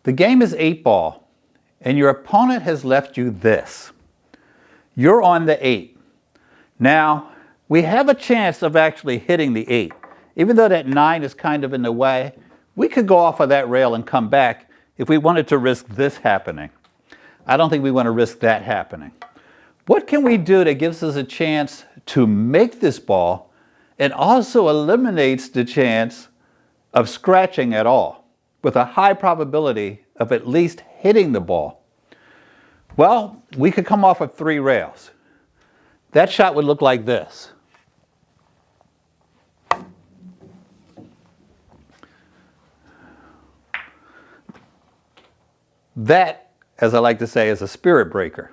The game is 8-ball, and your opponent has left you this. You're on the 8. Now, we have a chance of actually hitting the 8. Even though that 9 is kind of in the way, we could go off of that rail and come back if we wanted to risk this happening. I don't think we want to risk that happening. What can we do that gives us a chance to make this ball and also eliminates the chance of scratching at all, with a high probability of at least hitting the ball? Well, we could come off of 3 rails. That shot would look like this. That, as I like to say, is a spirit breaker.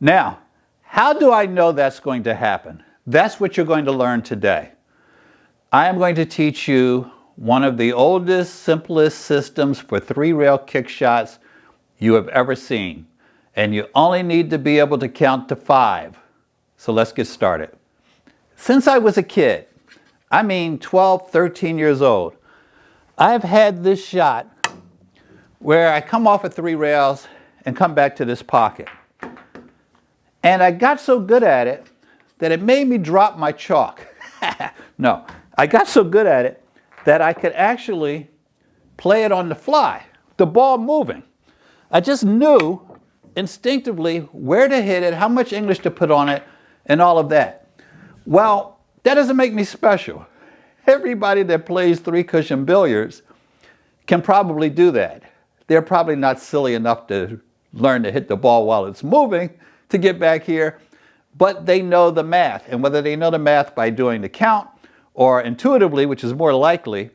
Now, how do I know that's going to happen? That's what you're going to learn today. I am going to teach you one of the oldest, simplest systems for 3-rail kick shots you have ever seen. And you only need to be able to count to 5. So let's get started. Since I was a kid, I mean 12, 13 years old, I've had this shot where I come off of 3 rails and come back to this pocket. And I got so good at it that it made me drop my chalk. No, I got so good at it that I could actually play it on the fly, the ball moving. I just knew instinctively where to hit it, how much English to put on it, and all of that. Well, that doesn't make me special. Everybody that plays 3-cushion billiards can probably do that. They're probably not silly enough to learn to hit the ball while it's moving to get back here, but they know the math. And whether they know the math by doing the count or intuitively, which is more likely,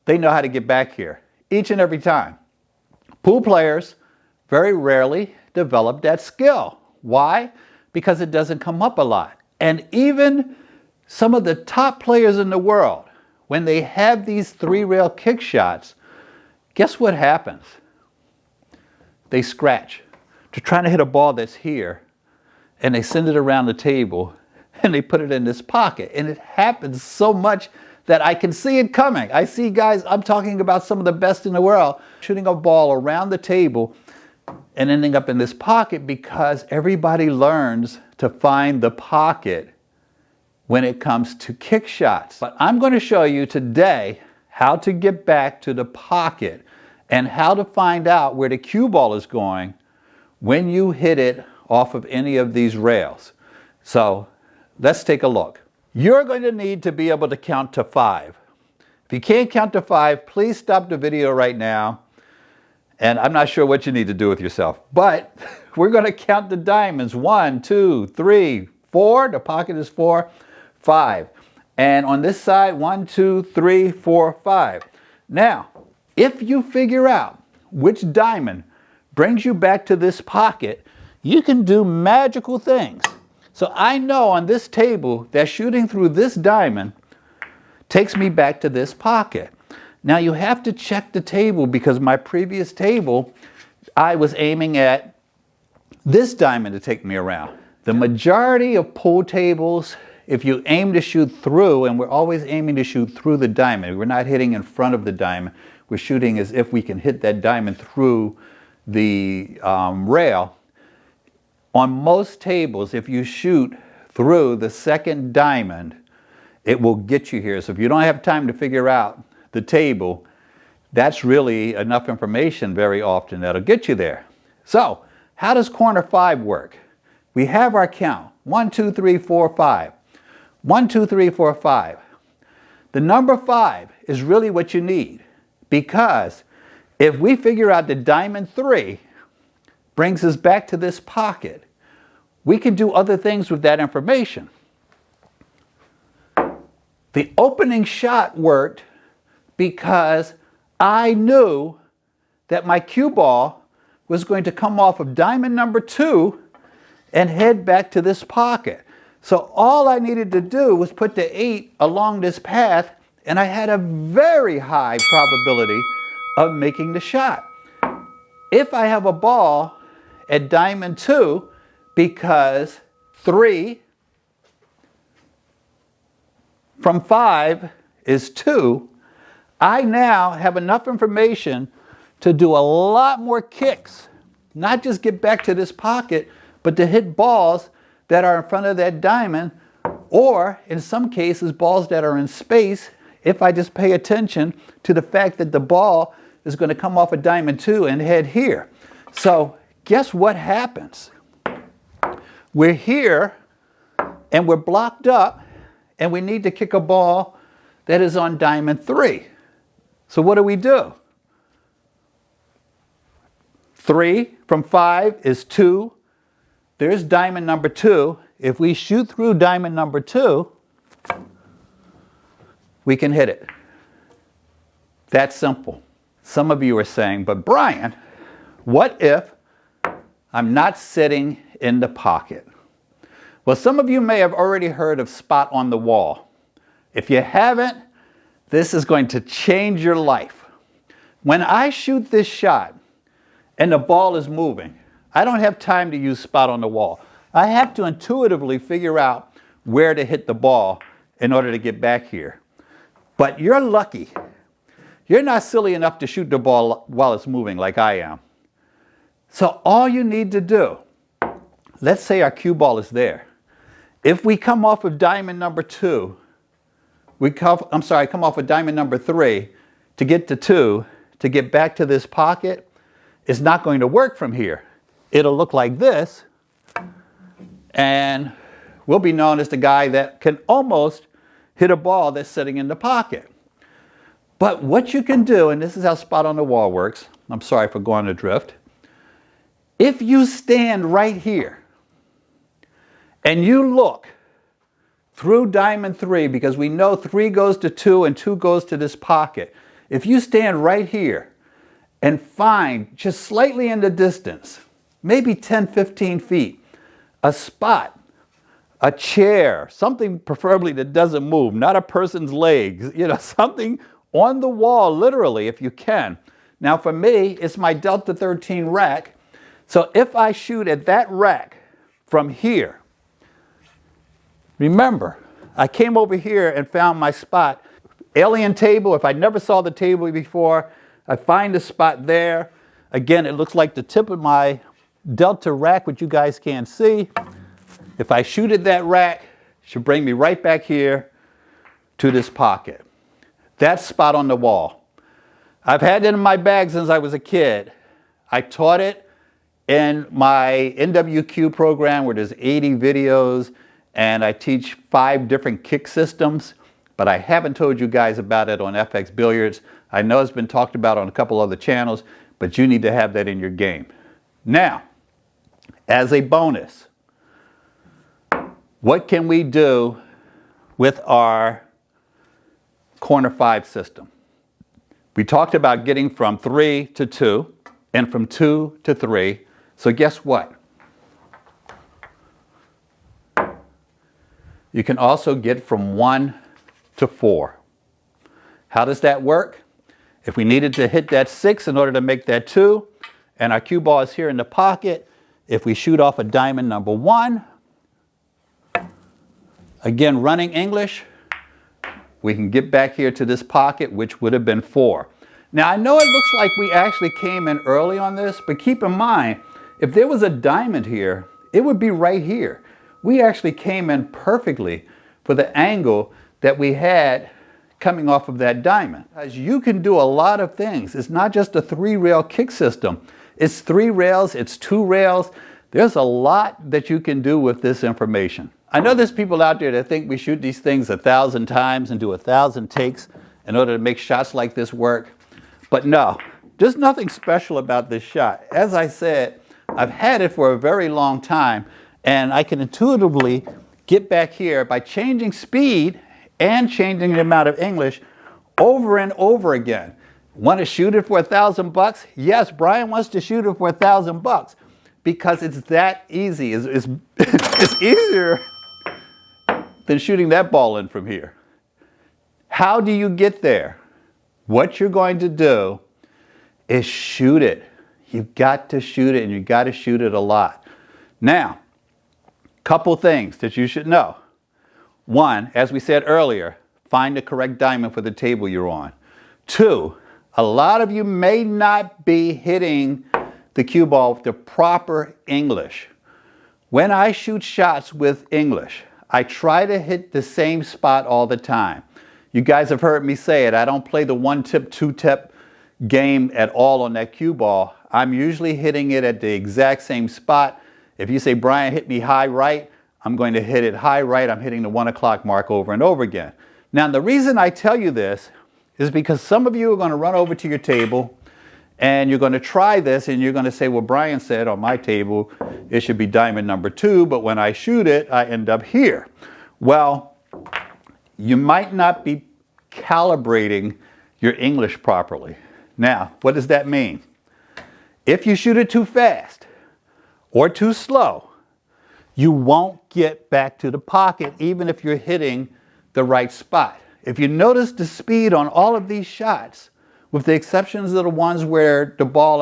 they know how to get back here each and every time. Pool players very rarely develop that skill. Why? Because it doesn't come up a lot. And even some of the top players in the world, when they have these 3-rail kick shots, guess what happens? They scratch. They're trying to hit a ball that's here, and they send it around the table, and they put it in this pocket. And it happens so much that I can see it coming. I see guys, I'm talking about some of the best in the world, shooting a ball around the table and ending up in this pocket because everybody learns to find the pocket when it comes to kick shots. But I'm going to show you today how to get back to the pocket and how to find out where the cue ball is going when you hit it off of any of these rails. So let's take a look. You're going to need to be able to count to 5. If you can't count to 5, please stop the video right now. And I'm not sure what you need to do with yourself, but we're going to count the diamonds. 1, 2, 3, 4. The pocket is 4, 5. And on this side, 1, 2, 3, 4, 5. Now, if you figure out which diamond brings you back to this pocket, you can do magical things. So I know on this table that shooting through this diamond takes me back to this pocket. Now you have to check the table because my previous table, I was aiming at this diamond to take me around. The majority of pool tables, if you aim to shoot through, and we're always aiming to shoot through the diamond, we're not hitting in front of the diamond, we're shooting as if we can hit that diamond through the rail. On most tables, if you shoot through the second diamond, it will get you here. So if you don't have time to figure out the table, that's really enough information very often that'll get you there. So how does corner 5 work? We have our count, 1, 2, 3, 4, 5. 1, 2, 3, 4, 5. The number 5 is really what you need, because if we figure out the diamond 3 brings us back to this pocket, we can do other things with that information. The opening shot worked because I knew that my cue ball was going to come off of diamond number 2 and head back to this pocket. So all I needed to do was put the 8 along this path, and I had a very high probability of making the shot. If I have a ball at diamond 2, because 3 from 5 is 2, I now have enough information to do a lot more kicks. Not just get back to this pocket, but to hit balls that are in front of that diamond, or in some cases, balls that are in space, if I just pay attention to the fact that the ball is going to come off a diamond 2 and head here. So guess what happens? We're here and we're blocked up and we need to kick a ball that is on diamond 3. So what do? 3 from 5 is 2. There's diamond number 2. If we shoot through diamond number 2, we can hit it. That's simple. Some of you are saying, but Bryan, what if I'm not sitting in the pocket? Well, some of you may have already heard of spot on the wall. If you haven't, this is going to change your life. When I shoot this shot and the ball is moving, I don't have time to use spot on the wall. I have to intuitively figure out where to hit the ball in order to get back here. But you're lucky. You're not silly enough to shoot the ball while it's moving like I am. So all you need to do, let's say our cue ball is there. If we come off of diamond number 2, come off of diamond number 3 to get to 2, to get back to this pocket, it's not going to work from here. It'll look like this, and we'll be known as the guy that can almost hit a ball that's sitting in the pocket. But what you can do, and this is how spot on the wall works, I'm sorry for going adrift. If you stand right here and you look through diamond 3, because we know 3 goes to 2 and 2 goes to this pocket. If you stand right here and find just slightly in the distance, maybe 10, 15 feet, a spot, a chair, something preferably that doesn't move, not a person's legs, something on the wall, literally, if you can. Now for me, it's my Delta 13 rack. So if I shoot at that rack from here, remember, I came over here and found my spot. Alien table, if I never saw the table before, I find the spot there. Again, it looks like the tip of my Delta rack, which you guys can't see. If I shoot at that rack, it should bring me right back here to this pocket. That's spot on the wall. I've had it in my bag since I was a kid. I taught it in my NWQ program where there's 80 videos and I teach 5 different kick systems, but I haven't told you guys about it on FXBilliards. I know it's been talked about on a couple other channels, but you need to have that in your game. Now, as a bonus, what can we do with our corner 5 system? We talked about getting from 3 to 2 and from 2 to 3. So guess what? You can also get from 1 to 4. How does that work? If we needed to hit that 6 in order to make that 2, and our cue ball is here in the pocket, if we shoot off a diamond number 1, again running English, we can get back here to this pocket, which would have been 4. Now I know it looks like we actually came in early on this, but keep in mind, if there was a diamond here, it would be right here. We actually came in perfectly for the angle that we had coming off of that diamond. As you can do a lot of things. It's not just a 3-rail kick system. It's 3 rails, it's 2 rails. There's a lot that you can do with this information. I know there's people out there that think we shoot these things 1,000 times and do 1,000 takes in order to make shots like this work. But no, there's nothing special about this shot. As I said, I've had it for a very long time, and I can intuitively get back here by changing speed and changing the amount of English over and over again. Want to shoot it for $1,000? Yes, Bryan wants to shoot it for $1,000 because it's that easy. It's easier than shooting that ball in from here. How do you get there? What you're going to do is shoot it. You've got to shoot it, and you've got to shoot it a lot. Now, couple things that you should know. 1, as we said earlier, find the correct diamond for the table you're on. 2, A lot of you may not be hitting the cue ball with the proper English. When I shoot shots with English, I try to hit the same spot all the time. You guys have heard me say it. I don't play the one tip, two tip game at all on that cue ball. I'm usually hitting it at the exact same spot. If you say, Brian, hit me high right, I'm going to hit it high right. I'm hitting the 1 o'clock mark over and over again. Now, the reason I tell you this is because some of you are going to run over to your table and you're going to try this and you're going to say, well, Brian said on my table it should be diamond number 2, but when I shoot it, I end up here. Well, you might not be calibrating your English properly. Now, what does that mean? If you shoot it too fast or too slow, you won't get back to the pocket even if you're hitting the right spot. If you notice the speed on all of these shots, with the exceptions of the ones where the ball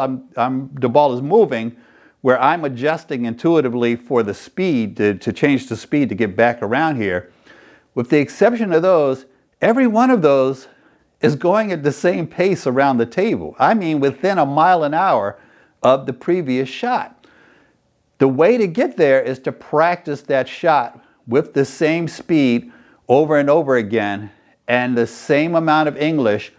is moving, where I'm adjusting intuitively for the speed to change the speed to get back around here, with the exception of those, every one of those is going at the same pace around the table. I mean, within a mile an hour of the previous shot. The way to get there is to practice that shot with the same speed over and over again and the same amount of English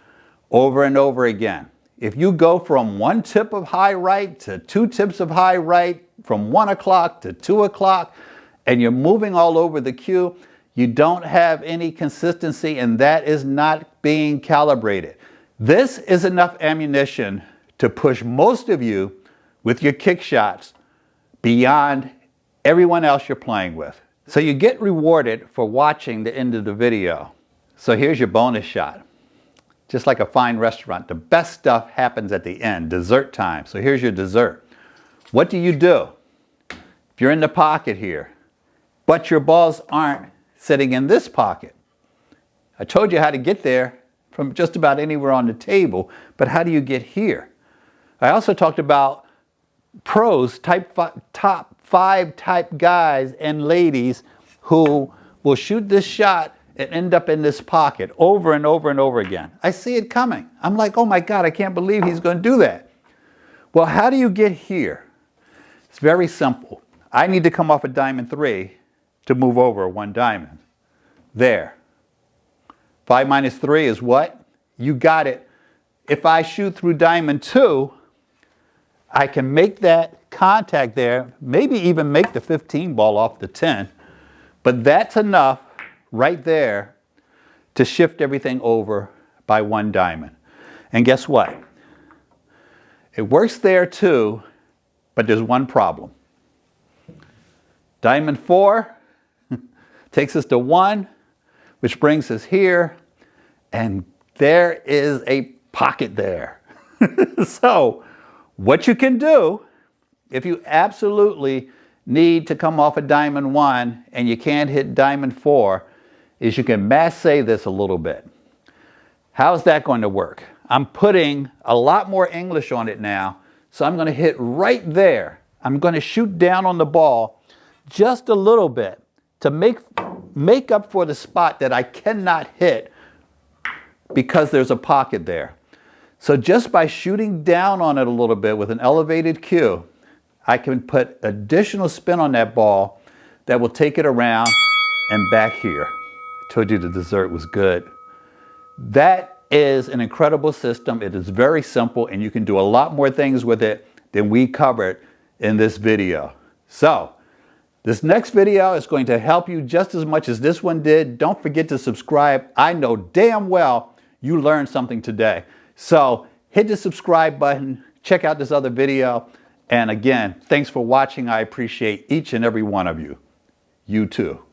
over and over again. If you go from 1 tip of high right to 2 tips of high right, from 1 o'clock to 2 o'clock, and you're moving all over the cue, you don't have any consistency, and that is not being calibrated. This is enough ammunition to push most of you with your kick shots beyond everyone else you're playing with. So you get rewarded for watching the end of the video. So here's your bonus shot. Just like a fine restaurant, the best stuff happens at the end, dessert time. So here's your dessert. What do? If you're in the pocket here, but your balls aren't sitting in this pocket. I told you how to get there from just about anywhere on the table, but how do you get here? I also talked about pros, top 5 type guys and ladies who will shoot this shot and end up in this pocket over and over and over again. I see it coming. I'm like, oh my God, I can't believe he's going to do that. Well, how do you get here? It's very simple. I need to come off a diamond 3 to move over 1 diamond. There. 5 minus 3 is what? You got it. If I shoot through diamond 2, I can make that contact there, maybe even make the 15 ball off the 10, but that's enough right there to shift everything over by 1 diamond. And guess what? It works there too, but there's one problem. Diamond 4 takes us to 1, which brings us here, and there is a pocket there. So what you can do, if you absolutely need to come off a diamond 1 and you can't hit diamond 4, is you can masse this a little bit. How's that going to work? I'm putting a lot more English on it now, so I'm going to hit right there. I'm going to shoot down on the ball just a little bit to make up for the spot that I cannot hit because there's a pocket there. So just by shooting down on it a little bit with an elevated cue, I can put additional spin on that ball that will take it around and back here. I told you the dessert was good. That is an incredible system. It is very simple, and you can do a lot more things with it than we covered in this video. So this next video is going to help you just as much as this one did. Don't forget to subscribe. I know damn well you learned something today. So hit the subscribe button, check out this other video, and again, thanks for watching. I appreciate each and every one of you. You too.